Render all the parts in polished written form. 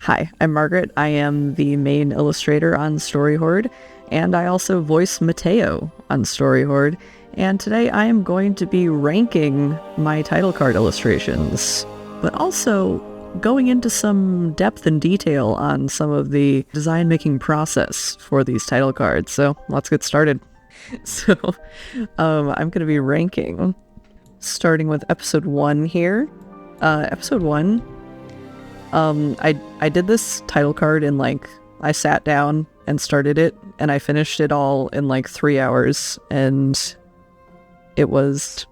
Hi, I'm Margaret. I am the main illustrator on Hoard, and I also voice Mateo on Hoard. And today I am going to be ranking my title card illustrations, but also going into some depth and detail on some of the design-making process for these title cards. So let's get started. So I'm going to be ranking, starting with episode 1 here. Episode 1, I did this title card in I sat down and started it, and I finished it all in 3 hours, and it was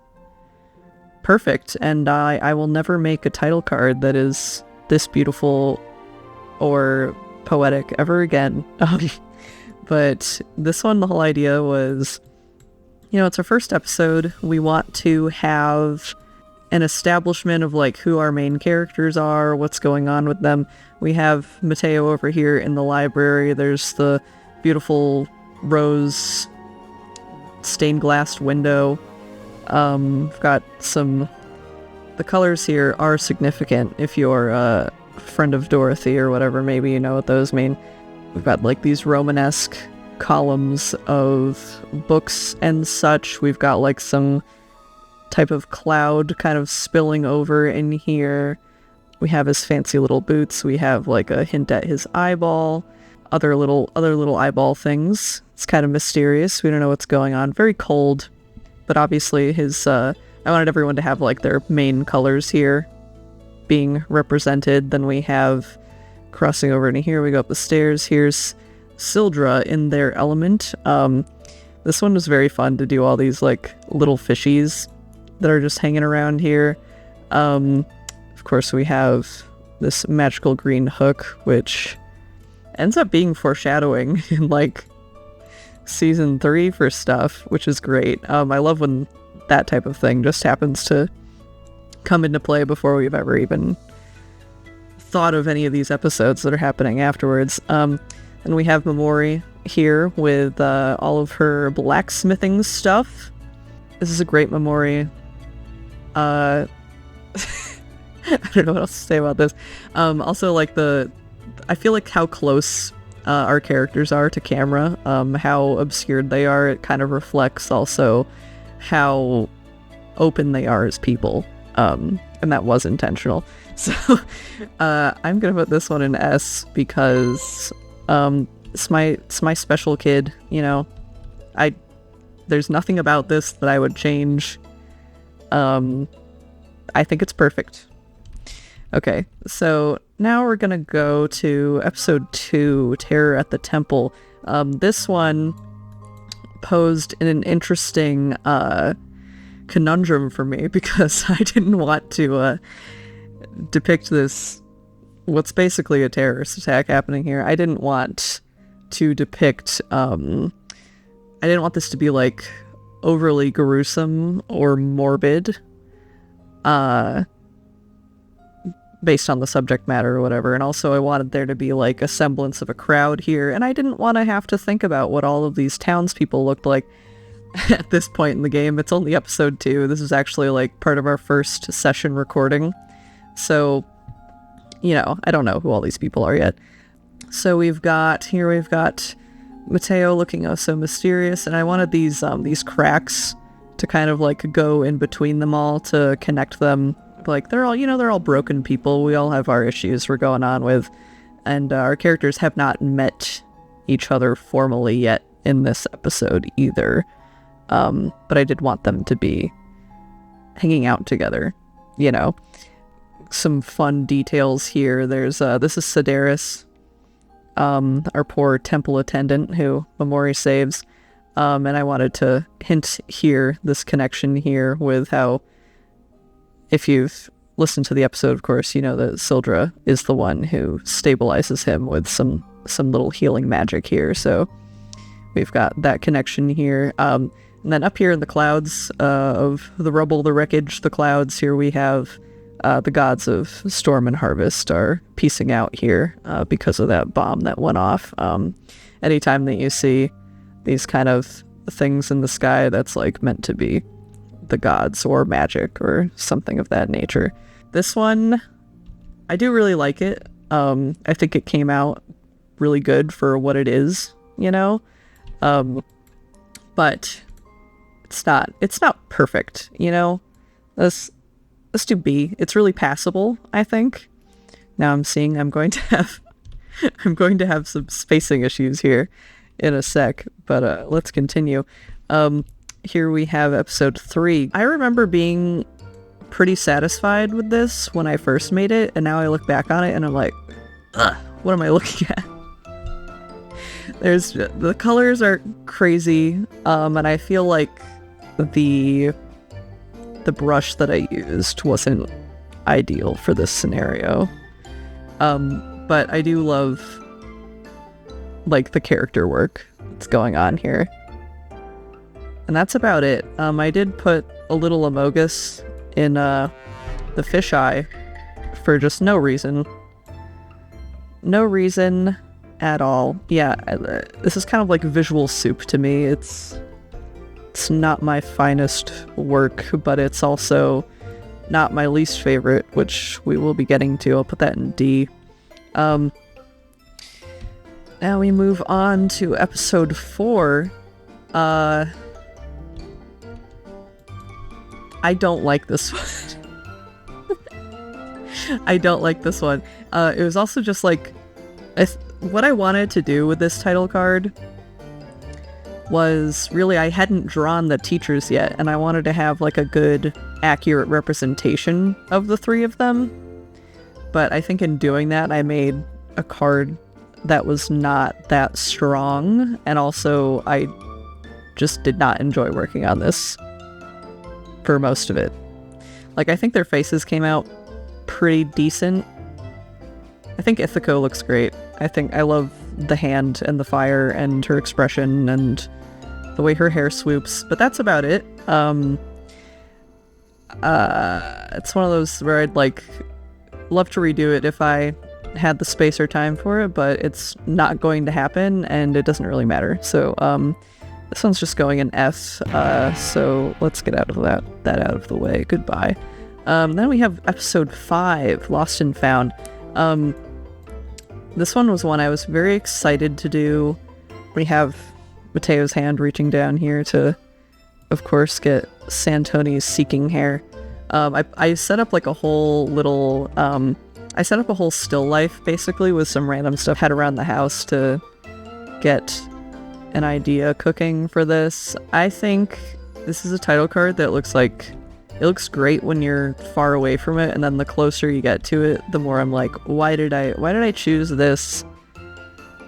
perfect. And I will never make a title card that is this beautiful or poetic ever again. But this one, the whole idea was, it's our first episode. We want to have an establishment of who our main characters are, what's going on with them. We have Mateo over here in the library. There's the beautiful rose stained glass window. We've got the colors here are significant. If you're a friend of Dorothy or whatever, maybe you know what those mean. We've got these Romanesque columns of books and such. We've got some type of cloud kind of spilling over in here. We have his fancy little boots. We have a hint at his eyeball, other little eyeball things. It's kind of mysterious. We don't know what's going on. Very cold, but obviously I wanted everyone to have their main colors here being represented. Then we have, crossing over into here, we go up the stairs. Here's Sildra in their element. This one was very fun to do all these little fishies that are just hanging around here. Of course, we have this magical green hook, which ends up being foreshadowing in season 3 for stuff, which is great. I love when that type of thing just happens to come into play before we've ever even thought of any of these episodes that are happening afterwards. And we have Momori here with all of her blacksmithing stuff. This is a great Momori. I don't know what else to say about this. Also, I feel how close our characters are to camera, how obscured they are. It kind of reflects also how open they are as people, and that was intentional. So I'm gonna put this one in S because it's my special kid. There's nothing about this that I would change. I think it's perfect. Okay, so now we're gonna go to episode 2, Terror at the Temple. This one posed in an interesting conundrum for me because I didn't want to depict this, what's basically a terrorist attack happening here. I didn't want to depict, I didn't want this to be overly gruesome or morbid, based on the subject matter or whatever. And also I wanted there to be a semblance of a crowd here, and I didn't want to have to think about what all of these townspeople looked like at this point in the game. It's only episode 2. This is actually part of our first session recording, so I don't know who all these people are yet. So we've got Mateo looking so mysterious, and I wanted these cracks to kind of go in between them all to connect them. They're all broken people. We all have our issues we're going on with, and our characters have not met each other formally yet in this episode either. But I did want them to be hanging out together. Some fun details here. There's this is Sedaris, our poor temple attendant who Momori saves. And I wanted to hint here, this connection here with how, if you've listened to the episode, of course, you know that Sildra is the one who stabilizes him with some little healing magic here. So we've got that connection here. And then up here in the clouds of the rubble, the wreckage, the clouds, here we have the gods of storm and harvest are piecing out here because of that bomb that went off. Anytime that you see these kind of things in the sky, that's meant to be the gods or magic or something of that nature. This one, I do really like it. I think it came out really good for what it is, you know? But it's not perfect, you know? Let's do B. It's really passable, I think. Now I'm seeing I'm going to have some spacing issues here in a sec, but let's continue. Here we have episode 3. I remember being pretty satisfied with this when I first made it, and now I look back on it and I'm like, ugh, what am I looking at? The colors are crazy, and I feel like the brush that I used wasn't ideal for this scenario. But I do love, like, the character work that's going on here. And that's about it. I did put a little Amogus in the fisheye for just no reason. No reason at all. Yeah, this is kind of like visual soup to me. It's not my finest work, but it's also not my least favorite, which we will be getting to. I'll put that in D. Now we move on to episode 4. I don't like this one. I don't like this one. It was also just like, what I wanted to do with this title card was really, I hadn't drawn the teachers yet, and I wanted to have like a good, accurate representation of the 3 of them. But I think in doing that, I made a card that was not that strong, and also I just did not enjoy working on this for most of it. Like, I think their faces came out pretty decent. I think Ithaco looks great. I love the hand and the fire and her expression and the way her hair swoops, but that's about it. It's one of those where I'd like love to redo it if I had the space or time for it, but it's not going to happen and it doesn't really matter. So this one's just going in F, so let's get out of that out of the way. Goodbye. Then we have episode 5, Lost and Found. This one was one I was very excited to do. We have Mateo's hand reaching down here to, of course, get Santoni's seeking hair. I set up like a whole little, I set up a whole still life, basically, with some random stuff had around the house to get an idea cooking for this. I think this is a title card that looks great when you're far away from it, and then the closer you get to it, the more I'm like, why did I choose this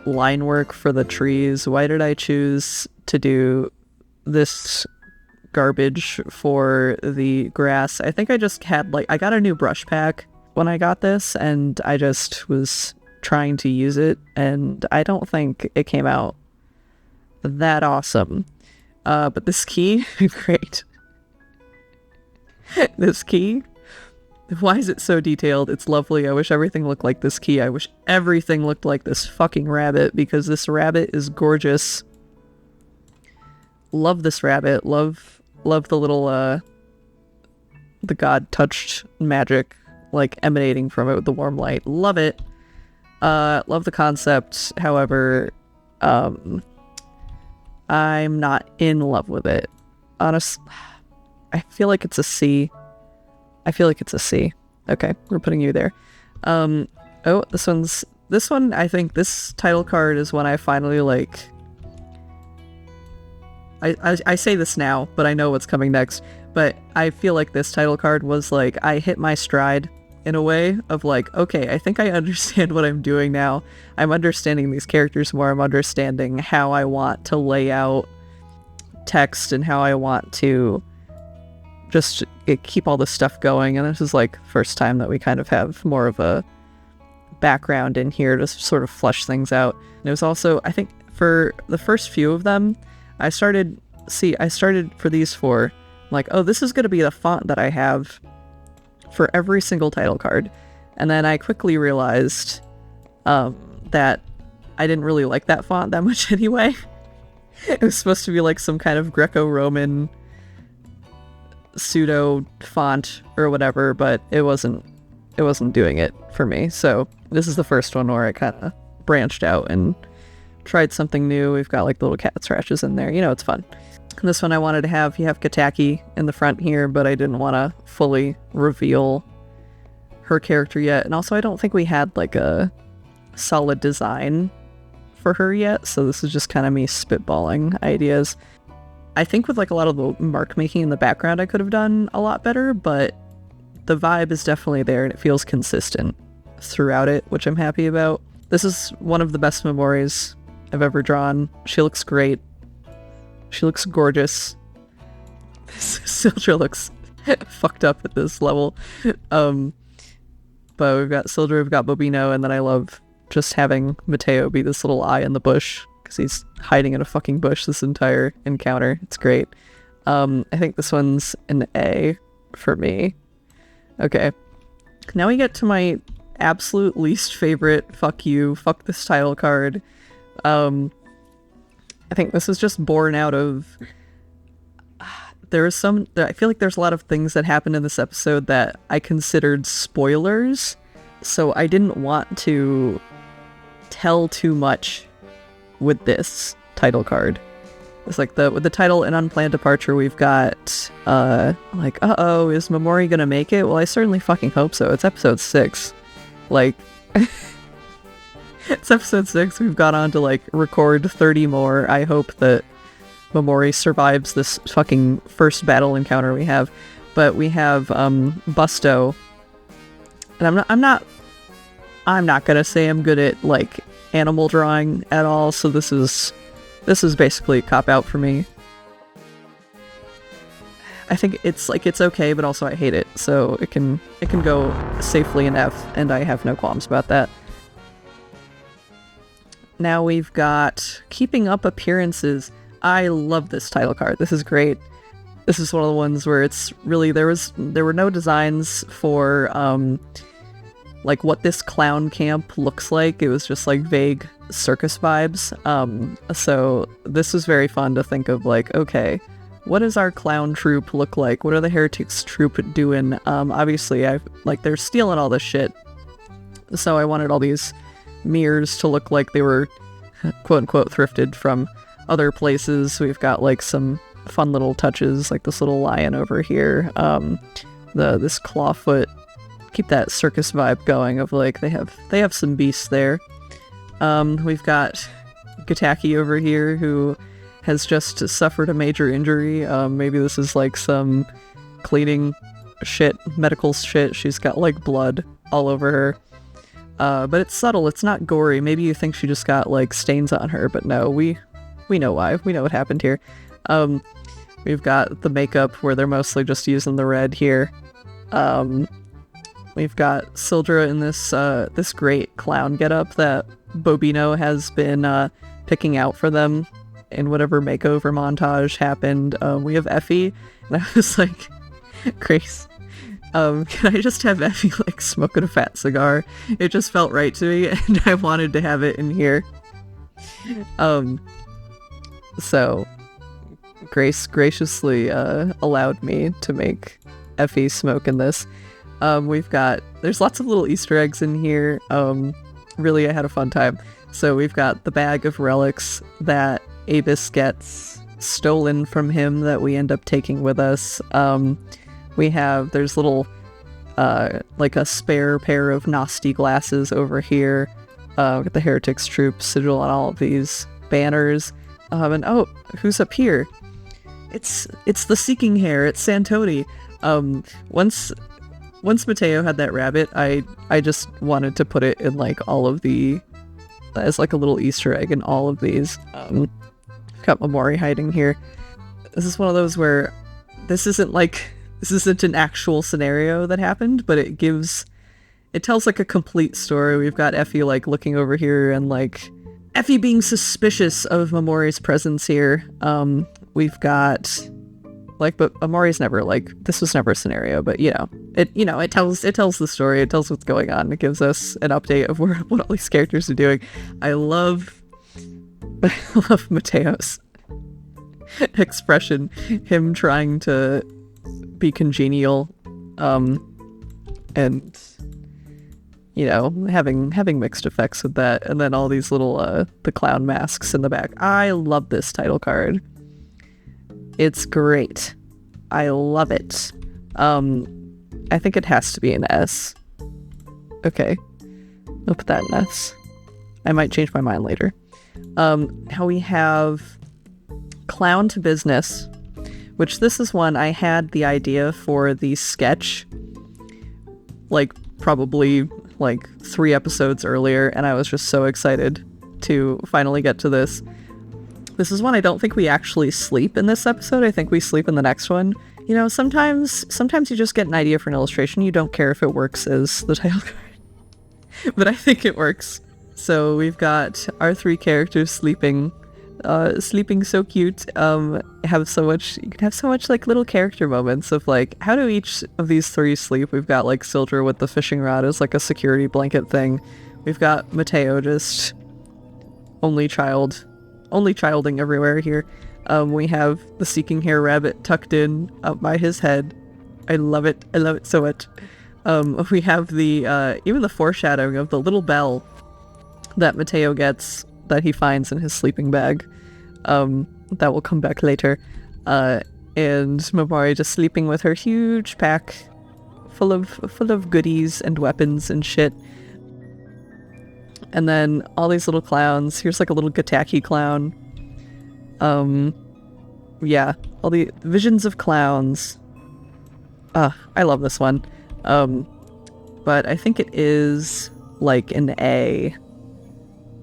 line work for the trees? Why did I choose to do this garbage for the grass? I think I just had I got a new brush pack when I got this, and I just was trying to use it, and I don't think it came out that awesome. But this key, great. This key, why is it so detailed? It's lovely. I wish everything looked like this key. I wish everything looked like this fucking rabbit, because this rabbit is gorgeous. Love this rabbit. Love the little, the god touched magic, like, emanating from it with the warm light. Love it. Love the concept. However, I'm not in love with it. I feel like it's a C. Okay, we're putting you there. Oh, this one, I think this title card is when I finally, like, I say this now, but I know what's coming next, but I feel like this title card was, like, I hit my stride in a way of, like, okay, I think I understand what I'm doing now. I'm understanding these characters more. I'm understanding how I want to lay out text and how I want to just keep all this stuff going. And this is like first time that we kind of have more of a background in here to sort of flesh things out. And it was also, I think for the first few of them, I started for these 4, like, oh, this is going to be the font that I have for every single title card. And then I quickly realized that I didn't really like that font that much anyway. It was supposed to be like some kind of Greco-Roman pseudo font or whatever, but it wasn't doing it for me. So this is the first one where I kind of branched out and tried something new. We've got like little cat scratches in there. It's fun. And this one I wanted to have, you have Kataki in the front here, but I didn't want to fully reveal her character yet. And also I don't think we had like a solid design for her yet. So this is just kind of me spitballing ideas. I think with like a lot of the mark making in the background I could have done a lot better, but the vibe is definitely there and it feels consistent throughout it, which I'm happy about. This is one of the best Momoris I've ever drawn. She looks great. She looks gorgeous. Sildra looks fucked up at this level. But we've got Sildra, we've got Bobino, and then I love just having Mateo be this little eye in the bush, because he's hiding in a fucking bush this entire encounter. It's great. I think this one's an A for me. Okay. Now we get to my absolute least favorite fuck you, fuck this title card. I think this is just born out of... I feel like there's a lot of things that happened in this episode that I considered spoilers, so I didn't want to tell too much with this title card. It's like with the title An Unplanned Departure, we've got like, uh-oh, is Momori gonna make it? Well, I certainly fucking hope so. It's episode 6. Like, it's episode 6. We've got on to like record 30 more. I hope that Momori survives this fucking first battle encounter we have. But we have Busto, and I'm not gonna say I'm good at like animal drawing at all, so this is basically a cop-out for me. I think it's okay, but also I hate it, so it can go safely in F, and I have no qualms about that. Now we've got Keeping Up Appearances. I love this title card. This is great. This is one of the ones where it's really, there were no designs for like what this clown camp looks like. It was just like vague circus vibes. So this was very fun to think of, like, okay, what does our clown troupe look like? What are the Heretics troupe doing? Obviously they're stealing all this shit. So I wanted all these mirrors to look like they were quote unquote thrifted from other places. We've got like some fun little touches, like this little lion over here. This clawfoot, keep that circus vibe going of like they have some beasts there. We've got Kataki over here who has just suffered a major injury. Maybe this is like some cleaning shit, medical shit. She's got like blood all over her. But it's subtle, it's not gory. Maybe you think she just got like stains on her, but no, we know why. We know what happened here. We've got the makeup where they're mostly just using the red here. We've got Sildra in this great clown getup that Bobino has been picking out for them in whatever makeover montage happened. We have Effie, and I was like, Grace, can I just have Effie like smoking a fat cigar? It just felt right to me, and I wanted to have it in here. So Grace graciously allowed me to make Effie smoke in this. There's lots of little Easter eggs in here. Really, I had a fun time. So we've got the bag of relics that Ayres gets stolen from him that we end up taking with us. There's little, like a spare pair of Nasty glasses over here. Got the Heretics troop sigil on all of these banners. And oh, who's up here? It's the Seeking Hair. It's Santoni. Once Mateo had that rabbit, I just wanted to put it in like all of as like a little Easter egg in all of these. Got Momori hiding here. This is one of those where this isn't an actual scenario that happened, but it tells like a complete story. We've got Effie like looking over here and like Effie being suspicious of Momori's presence here. We've got but Amori's never this was never a scenario, but it tells the story, it tells what's going on, it gives us an update of what all these characters are doing. I love Mateo's expression, him trying to be congenial, and you know, having mixed effects with that. And then all these little the clown masks in the back. I love this title card. It's great. I love it. I think it has to be an S. Okay, I'll put that in S. I might change my mind later. Now we have Clown to Business, which this is one I had the idea for the sketch, like probably like 3 episodes earlier, and I was just so excited to finally get to this. This is one I don't think we actually sleep in this episode. I think we sleep in the next one. You know, sometimes you just get an idea for an illustration. You don't care if it works as the title card. But I think it works. So we've got our 3 characters sleeping so cute. You can have so much like little character moments of like, how do each of these 3 sleep? We've got like Sildra with the fishing rod as like a security blanket thing. We've got Mateo just only childing everywhere here. We have the Seeking Hair Rabbit tucked in up by his head. I love it so much. We have the even the foreshadowing of the little bell that Mateo gets that he finds in his sleeping bag. That will come back later. And Momori just sleeping with her huge pack full of goodies and weapons and shit. And then all these little clowns. Here's like a little Gataki clown. Yeah, all the visions of clowns. I love this one. But I think it is like an A.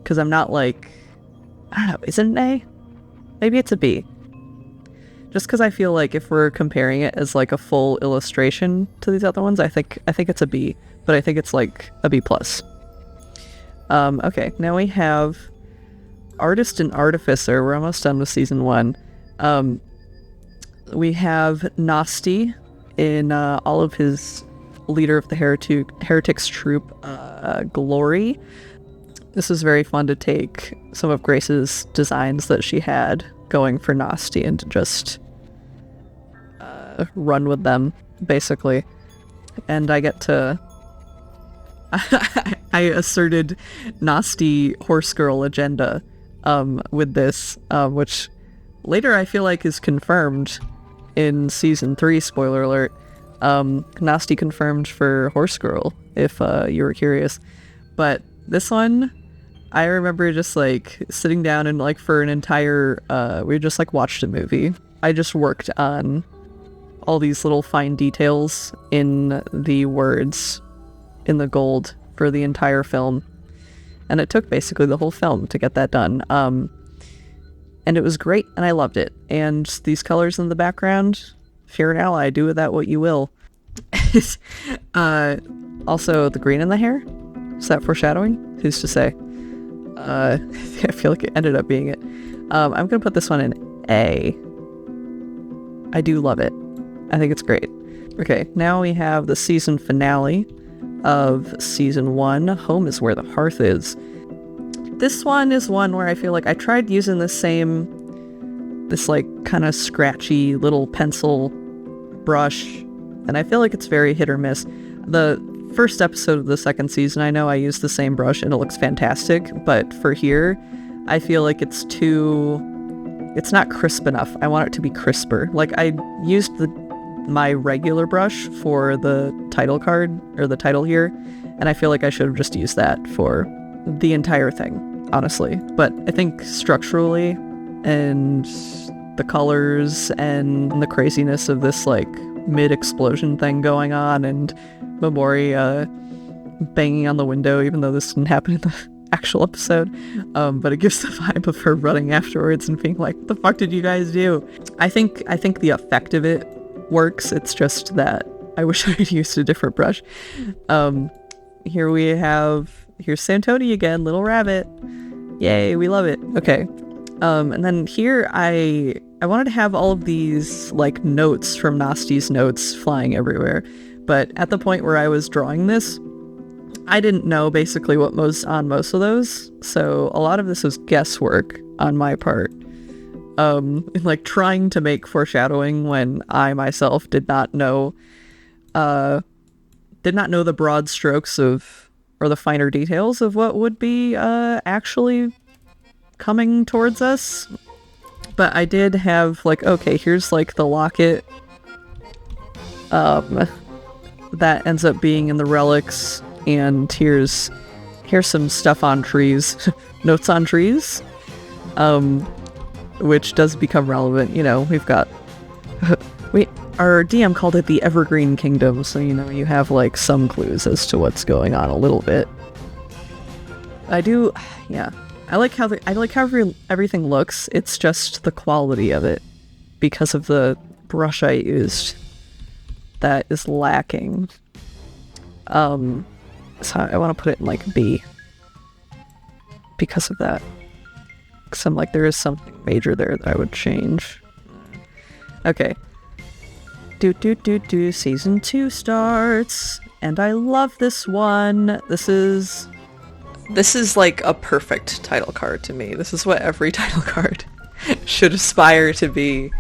Because I'm not like, I don't know, is it an A? Maybe it's a B. Just because I feel like if we're comparing it as like a full illustration to these other ones, I think it's a B. But I think it's like a B+. Okay, now we have Artist and Artificer. We're almost done with season 1. We have Nasty in all of his leader of the heretics troop glory. This is very fun to take some of Grace's designs that she had going for Nasty and to just run with them, basically. And I get to I asserted Nasty horse girl agenda with this, which later I feel like is confirmed in season 3, spoiler alert. Nasty confirmed for horse girl, if you were curious. But this one, I remember just like sitting down and like for an entire we just like watched a movie. I just worked on all these little fine details in the words in the gold for the entire film, and it took basically the whole film to get that done. And it was great, and I loved it. And these colors in the background, if you're an ally, do with that what you will. Also, the green in the hair, is that foreshadowing? Who's to say? I feel like it ended up being it. I'm gonna put this one in A. I do love it. I think it's great. Okay, now we have the season finale of season 1, Home is Where the Hearth Is. This one is one where I feel like I tried using this like kind of scratchy little pencil brush, and I feel like it's very hit or miss. The first episode of the second season, I know I used the same brush and it looks fantastic, but for here, I feel like it's not crisp enough. I want it to be crisper. Like, I used my regular brush for the title card, or the title here, and I feel like I should have just used that for the entire thing, honestly. But I think structurally, and the colors, and the craziness of this, like, mid-explosion thing going on, and Momori banging on the window, even though this didn't happen in the actual episode, but it gives the vibe of her running afterwards and being like, what the fuck did you guys do? I think the effect of it works. It's just that I wish I had used a different brush. Here's Santoni again, little rabbit. Yay, we love it. Okay. And then here I wanted to have all of these like notes from Nasty's notes flying everywhere, but at the point where I was drawing this, I didn't know basically what was on most of those, so a lot of this was guesswork on my part. Like trying to make foreshadowing when I myself did not know the broad strokes of or the finer details of what would be actually coming towards us. But I did have, like, okay, here's, like, the locket that ends up being in the relics, and here's some stuff on trees. Notes on trees, which does become relevant. You know, we've got... our DM called it the Evergreen Kingdom, so, you know, you have, like, some clues as to what's going on a little bit. I do... yeah. I like how everything looks. It's just the quality of it, because of the brush I used, that is lacking. So I want to put it in like B because of that. Because I'm like, there is something major there that I would change. Okay. Season 2 starts, and I love this one. This is like a perfect title card to me. This is what every title card should aspire to be.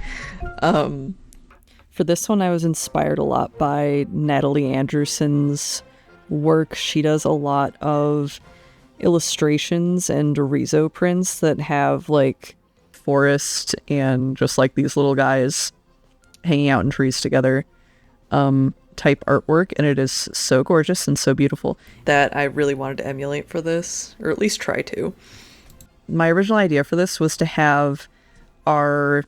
For this one, I was inspired a lot by Natalie Anderson's work. She does a lot of illustrations and Arizo prints that have like forest and just like these little guys hanging out in trees together. Type artwork, and it is so gorgeous and so beautiful that I really wanted to emulate for this, or at least try to. My original idea for this was to have it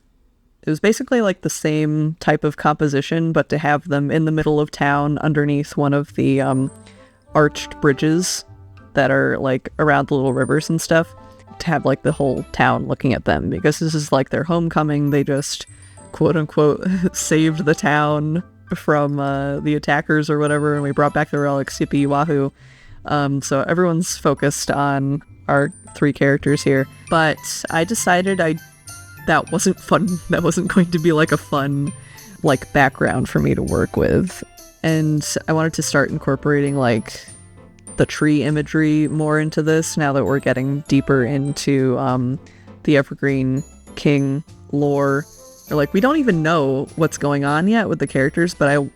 was basically like the same type of composition, but to have them in the middle of town underneath one of the arched bridges that are like around the little rivers and stuff, to have like the whole town looking at them, because this is like their homecoming. They just quote unquote saved the town from the attackers or whatever, and we brought back the relics, yippee wahoo. So everyone's focused on our 3 characters here, but I decided that wasn't fun. That wasn't going to be like a fun like background for me to work with, and I wanted to start incorporating like the tree imagery more into this now that we're getting deeper into the Evergreen King lore. Or like, we don't even know what's going on yet with the characters, but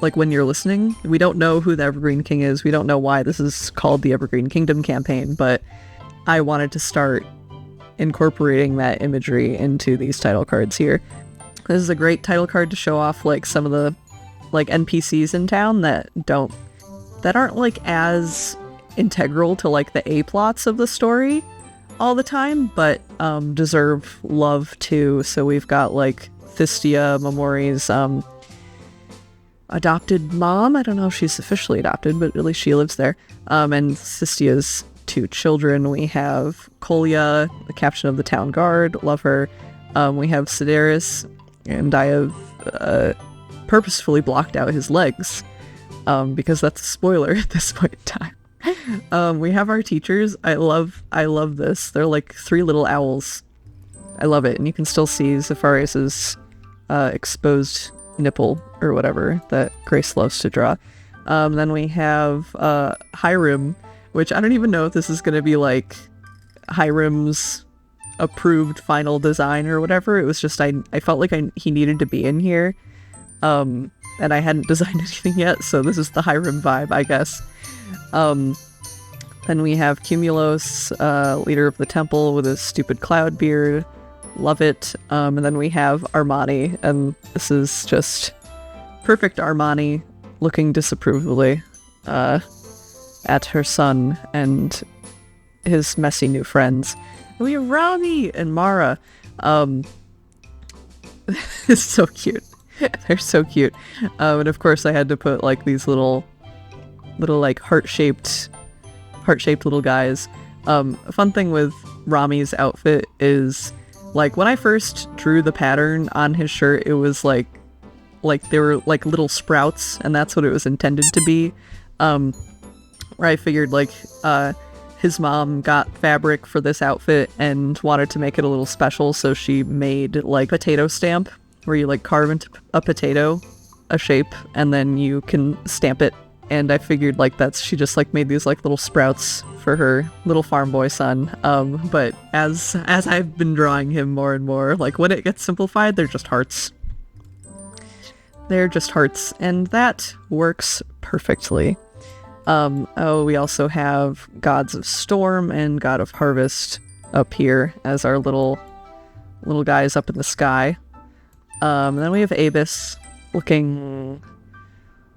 like when you're listening, we don't know who the Evergreen King is. We don't know why this is called the Evergreen Kingdom campaign, but I wanted to start incorporating that imagery into these title cards here. This is a great title card to show off like some of the like NPCs in town that aren't like as integral to like the A plots of the story all the time, but deserve love too. So we've got like Thistia, Momori's adopted mom. I don't know if she's officially adopted, but at least she lives there. And Thistia's 2 children. We have Kolya, the captain of the town guard. Love her. We have Sedaris, and I have purposefully blocked out his legs because that's a spoiler at this point in time. We have our teachers. I love this. They're like 3 little owls. I love it. And you can still see Zephyrius's exposed nipple or whatever that Grace loves to draw. Then we have Hiram, which I don't even know if this is going to be like Hiram's approved final design or whatever. It was just I felt like he needed to be in here. And I hadn't designed anything yet, so this is the Hiram vibe, I guess. Then we have Cumulos, leader of the temple with his stupid cloud beard. Love it. And then we have Armani, and this is just perfect Armani looking disapprovingly at her son and his messy new friends. And we have Rami and Mara. It's so cute. They're so cute. And of course I had to put like these little like heart-shaped little guys. A fun thing with Rami's outfit is like when I first drew the pattern on his shirt, it was like they were like little sprouts, and that's what it was intended to be. Where I figured like his mom got fabric for this outfit and wanted to make it a little special, so she made like potato stamp where you like carve into a potato a shape and then you can stamp it. And I figured like she just like made these like little sprouts for her little farm boy son. But as I've been drawing him more and more, like when it gets simplified, they're just hearts. They're just hearts, and that works perfectly. Oh, we also have Gods of Storm and God of Harvest up here as our little guys up in the sky. Then we have Ayres looking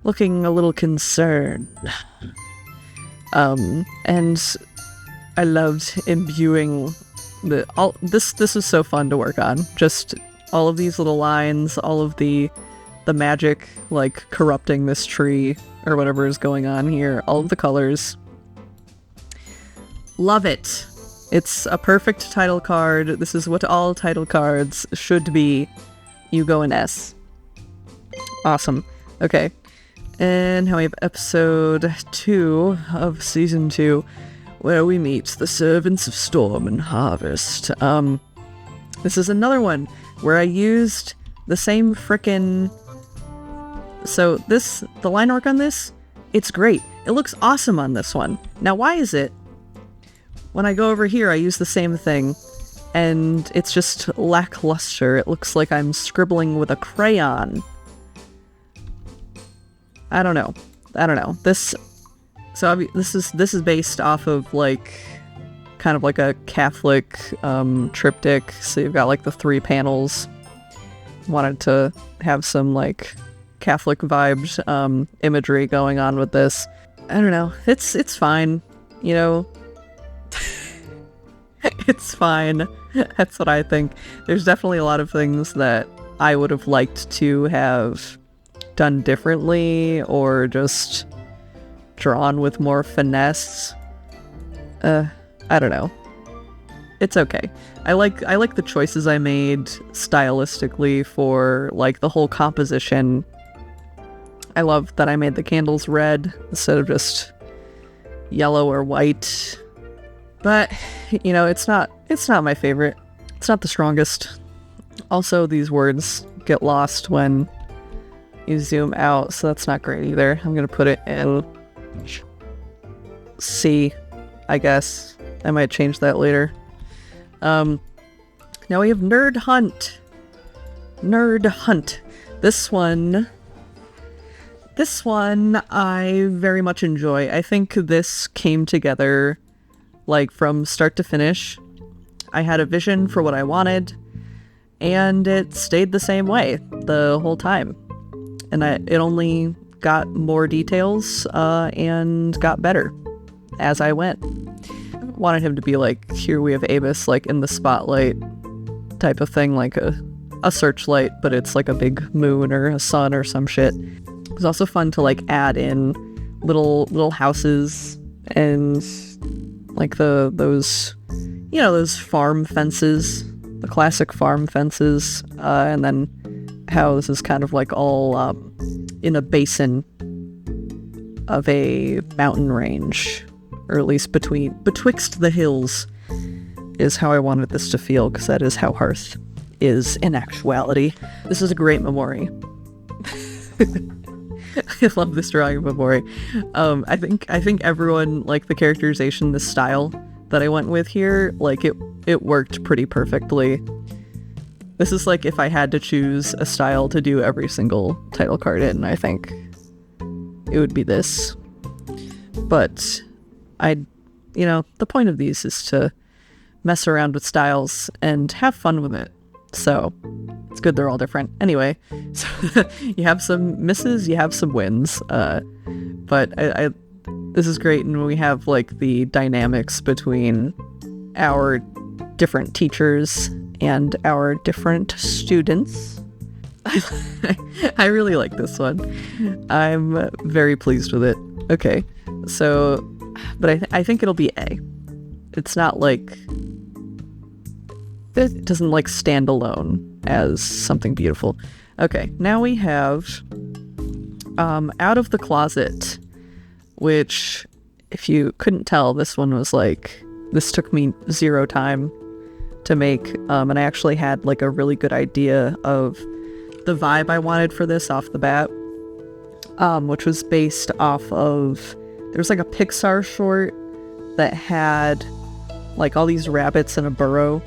a little concerned. And I loved imbuing this was so fun to work on. Just all of these little lines, all of the magic, like, corrupting this tree or whatever is going on here, all of the colors. Love it. It's a perfect title card. This is what all title cards should be. You go in S. Awesome. Okay. And now we have episode 2 of season 2, where we meet the Servants of Storm and Harvest. This is another one where I used the same frickin'... So the line work on this, it's great. It looks awesome on this one. Now why is it, when I go over here I use the same thing, and it's just lackluster. It looks like I'm scribbling with a crayon. I don't know. This is based off of, like, kind of like a Catholic triptych. So you've got, like, the 3 panels. Wanted to have some, like, Catholic vibes imagery going on with this. I don't know. It's fine. You know, it's fine. That's what I think. There's definitely a lot of things that I would have liked to have done differently, or just drawn with more finesse. I don't know. It's okay. I like the choices I made stylistically for, like, the whole composition. I love that I made the candles red instead of just yellow or white. But, you know, it's not my favorite. It's not the strongest. Also, these words get lost when you zoom out, so that's not great either. I'm gonna put it in C, I guess. I might change that later. Now we have Nerd Hunt. Nerd Hunt. This one I very much enjoy. I think this came together, like, from start to finish. I had a vision for what I wanted, and it stayed the same way the whole time. And it only got more details and got better as I went. Wanted him to be like, here we have Ayres, like, in the spotlight type of thing, like a searchlight, but it's like a big moon or a sun or some shit. It was also fun to, like, add in little houses and, like, those farm fences, the classic farm fences, and then how this is kind of like all in a basin of a mountain range, or at least betwixt the hills, is how I wanted this to feel, because that is how Hearth is in actuality. This is a great memory. I love this drawing of Memori. I think everyone, like, the characterization, the style that I went with here, like, it worked pretty perfectly. This is like if I had to choose a style to do every single title card in, I think it would be this. But the point of these is to mess around with styles and have fun with it. So it's good they're all different. Anyway, so you have some misses, you have some wins. But this is great, and we have, like, the dynamics between our different teachers and our different students. I really like this one. I'm very pleased with it. Okay, so, but I think it'll be A. It's not like, it doesn't, like, stand alone as something beautiful. Okay, now we have Out of the Closet, which, if you couldn't tell, this one was like, this took me 0 time to make, and I actually had, like, a really good idea of the vibe I wanted for this off the bat, which was based off of, there's, like, a Pixar short that had, like, all these rabbits in a burrow,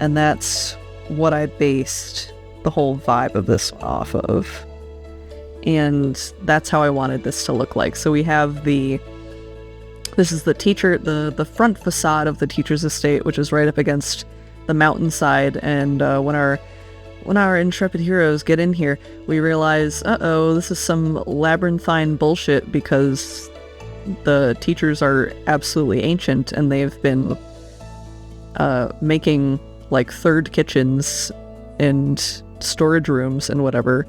and that's what I based the whole vibe of this off of. And that's how I wanted this to look like. So we have this is the front facade of the teacher's estate, which is right up against the mountainside. And when our intrepid heroes get in here, we realize, this is some labyrinthine bullshit, because the teachers are absolutely ancient and they've been making like third kitchens and storage rooms and whatever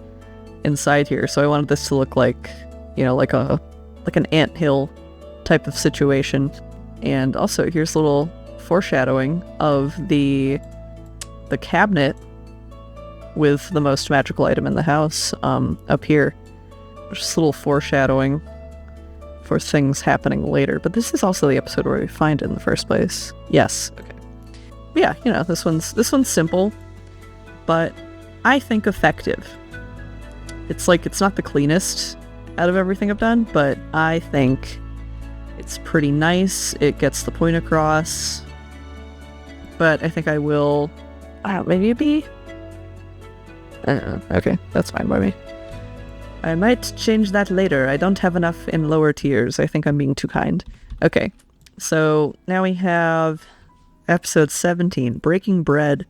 inside here. So I wanted this to look like, like an anthill type of situation. And also here's a little foreshadowing of the cabinet with the most magical item in the house up here. Just a little foreshadowing for things happening later. But this is also the episode where we find it in the first place. Yes. Okay. Yeah, this one's simple, but I think effective. It's not the cleanest out of everything I've done, but I think it's pretty nice. It gets the point across. But I think I will maybe a B? I don't know. Okay, that's fine by me. I might change that later. I don't have enough in lower tiers. I think I'm being too kind. Okay, so now we have episode 17, Breaking Bread.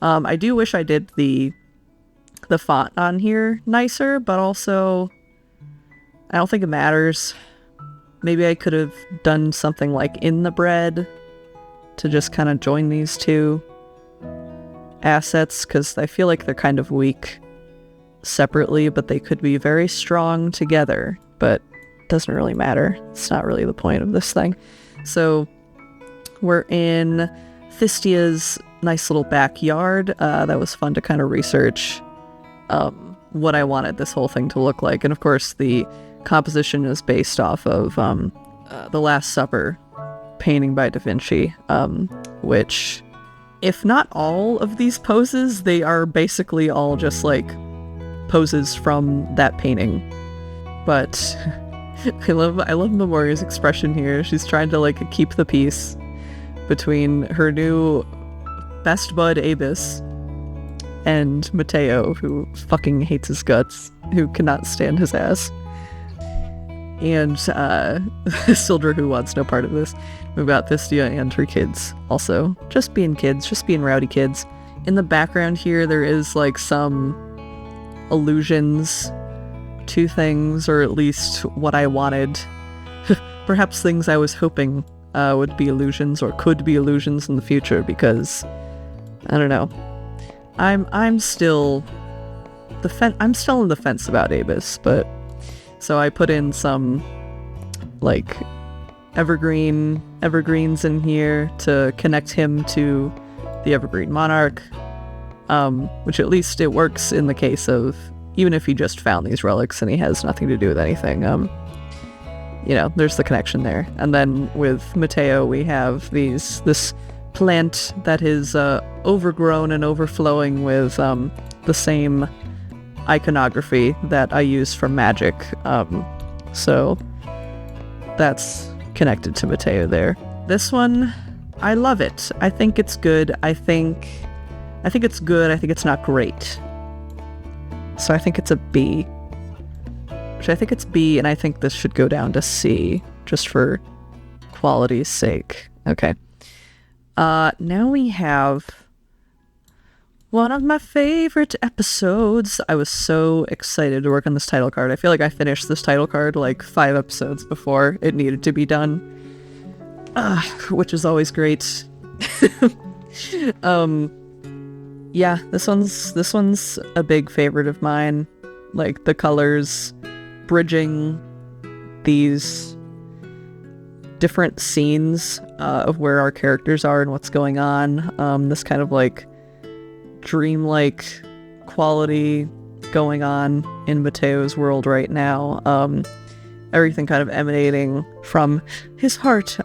I do wish I did the font on here nicer, but also I don't think it matters. Maybe I could have done something like in the bread to just kind of join these two assets, because I feel like they're kind of weak separately, but they could be very strong together. But it doesn't really matter. It's not really the point of this thing. So we're in Thistia's nice little backyard. That was fun to kind of research what I wanted this whole thing to look like. And of course the composition is based off of The Last Supper painting by Da Vinci, which, if not all of these poses, they are basically all just like poses from that painting. But I love Memoria's expression here. She's trying to like keep the peace between her new best bud Ayres and Matteo, who fucking hates his guts, who cannot stand his ass. And Sildra, who wants no part of this. We've got Thistia and her kids also. Just being kids, just being rowdy kids. In the background here, there is like some allusions to things, or at least what I wanted. Perhaps things I was hoping would be illusions, or could be illusions in the future, because I don't know. I'm still on the fence about Ayres, but so I put in some like evergreens in here to connect him to the Evergreen Monarch, which at least it works in the case of even if he just found these relics and he has nothing to do with anything. There's the connection there. And then with Matteo, we have this plant that is overgrown and overflowing with the same iconography that I use for magic. So that's connected to Matteo there. This one, I love it. I think it's good. I think it's good. I think it's not great. So I think it's a B. Which I think it's B, and I think this should go down to C, just for quality's sake. Okay. Now we have one of my favorite episodes. I was so excited to work on this title card. I feel like I finished this title card like 5 episodes before it needed to be done. Which is always great. Yeah, this one's a big favorite of mine. Like the colors bridging these different scenes of where our characters are and what's going on. This kind of like dreamlike quality going on in Matteo's world right now. Everything kind of emanating from his heart.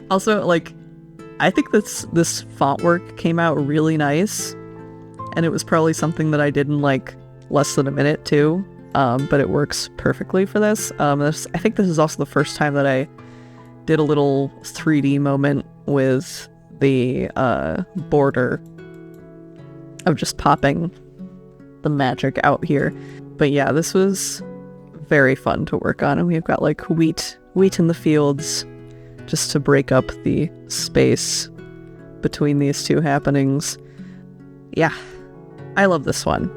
Also, like, I think this font work came out really nice, and it was probably something that I did in like less than a minute too. But it works perfectly for this. I think this is also the first time that I did a little 3D moment with the border of just popping the magic out here. But yeah, this was very fun to work on, and we've got like wheat in the fields just to break up the space between these two happenings. Yeah, I love this one.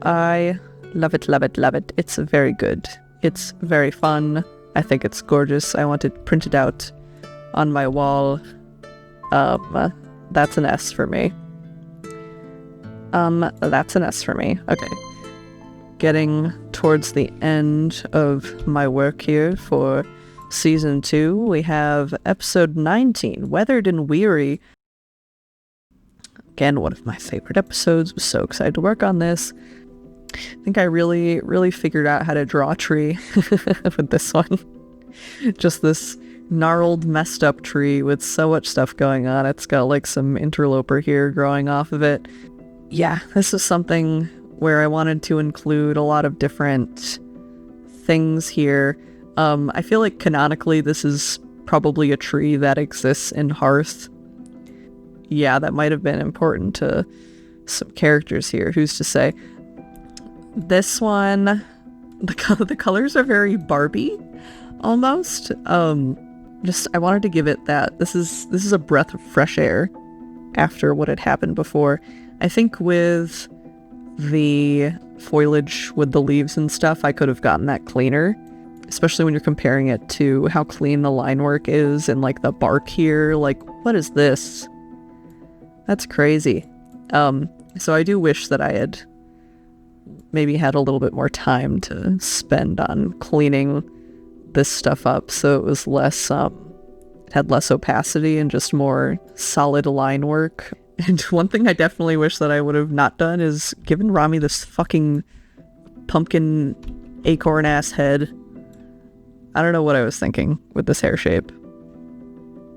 I love it, love it, love it. It's very good. It's very fun. I think it's gorgeous. I want it printed out on my wall. That's an S for me. That's an S for me. Okay. Getting towards the end of my work here for Season 2, we have Episode 19, Weathered and Weary. Again, one of my favorite episodes. Was so excited to work on this. I think I really figured out how to draw a tree with this one. Just this gnarled, messed up tree with so much stuff going on. It's got like some interloper here growing off of it. Yeah, this is something where I wanted to include a lot of different things here. I feel like canonically this is probably a tree that exists in Hearth. Yeah, that might have been important to some characters here. Who's to say? This one, the colors are very Barbie, almost. I wanted to give it that. This is a breath of fresh air after what had happened before. I think with the foliage with the leaves and stuff, I could have gotten that cleaner, especially when you're comparing it to how clean the line work is and like the bark here. Like, what is this? That's crazy. So I do wish that I had maybe had a little bit more time to spend on cleaning this stuff up so it was less, had less opacity and just more solid line work. And one thing I definitely wish that I would have not done is given Rami this fucking pumpkin acorn-ass head. I don't know what I was thinking with this hair shape.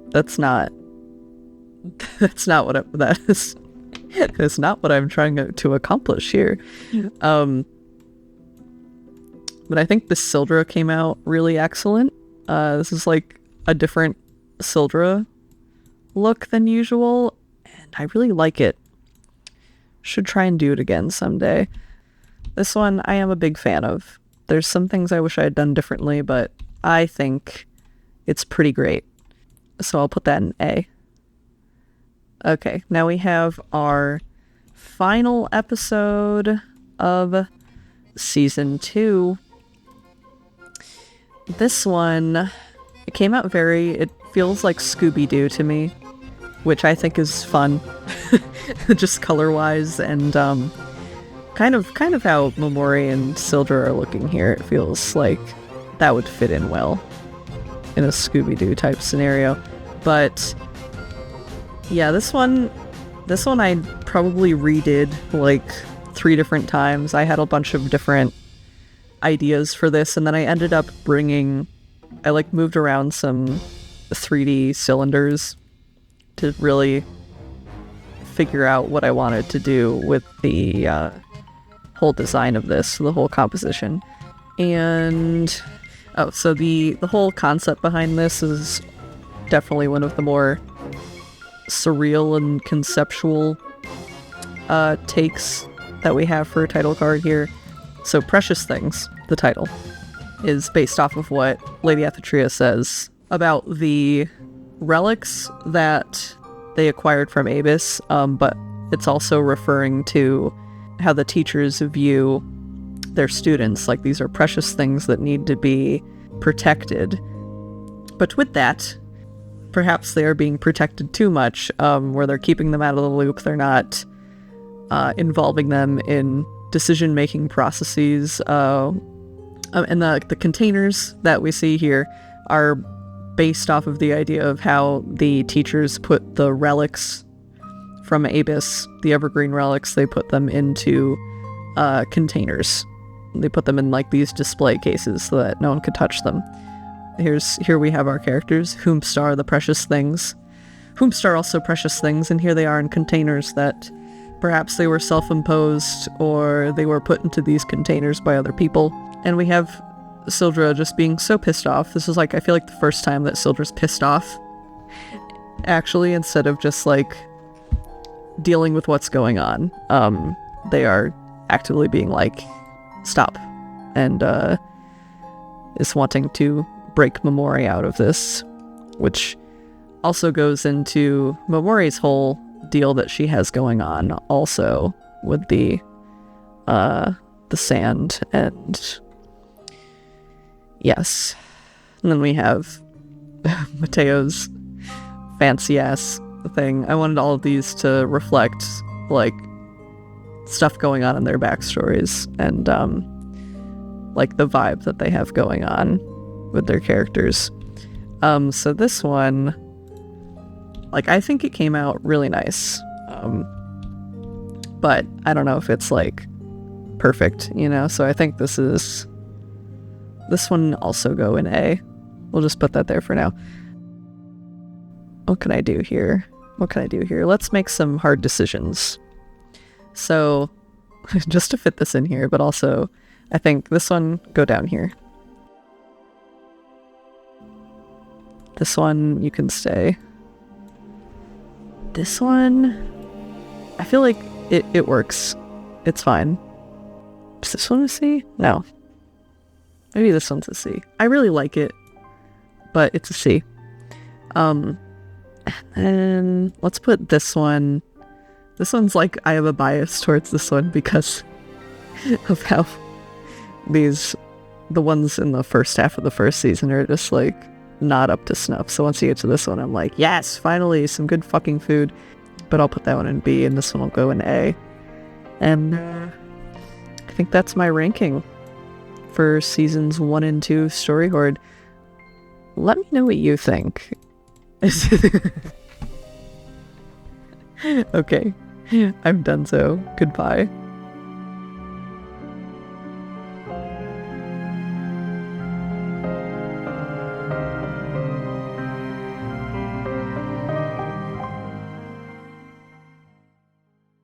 That's not that's not what I'm trying to accomplish here. But I think the Sildra came out really excellent. This is like a different Sildra look than usual, and I really like it. Should try and do it again someday. This one I am a big fan of. There's some things I wish I had done differently, but I think it's pretty great. So I'll put that in A. Okay, now we have our final episode of Season 2. This one, it came out it feels like Scooby-Doo to me, which I think is fun, just color-wise, and kind of how Momori and Sildra are looking here. It feels like that would fit in well in a Scooby-Doo type scenario. But yeah, this one I probably redid like 3 different times. I had a bunch of different ideas for this, and then I ended up I moved around some 3D cylinders to really figure out what I wanted to do with the whole design of this, the whole composition. And so the whole concept behind this is definitely one of the more surreal and conceptual takes that we have for a title card here. So Precious Things, the title, is based off of what Lady Athetria says about the relics that they acquired from Ayres, but it's also referring to how the teachers view their students. Like, these are precious things that need to be protected. But with that, perhaps they are being protected too much, where they're keeping them out of the loop. They're not involving them in decision-making processes. And the containers that we see here are based off of the idea of how the teachers put the relics from Ayres, the evergreen relics, they put them into containers. They put them in like these display cases so that no one could touch them. Here we have our characters. Whomst are the precious things. Whomst are also precious things, and here they are in containers that perhaps they were self-imposed or they were put into these containers by other people. And we have Sildra just being so pissed off. This is like, I feel like the first time that Sildra's pissed off, actually, instead of just like dealing with what's going on. They are actively being like, stop, and is wanting to break Momori out of this, which also goes into Momori's whole deal that she has going on also with the sand, and yes. And then we have Mateo's fancy ass thing. I wanted all of these to reflect like stuff going on in their backstories and like the vibe that they have going on with their characters. So this one, like, I think it came out really nice, but I don't know if it's like perfect, you know, so I think this one also go in A. We'll just put that there for now. What can I do here? Let's make some hard decisions. So, just to fit this in here, but also, I think this one, go down here. This one, you can stay. This one, I feel like it works. It's fine. Is this one a C? No. Maybe this one's a C. I really like it, but it's a C. And then let's put this one. This one's like, I have a bias towards this one because of how the ones in the first half of the first season are just like not up to snuff. So once you get to this one, I'm like, yes, finally some good fucking food. But I'll put that one in B and this one will go in A. And I think that's my ranking for seasons 1 and 2 Story Hoard. Let me know what you think. Okay, I'm done, so goodbye.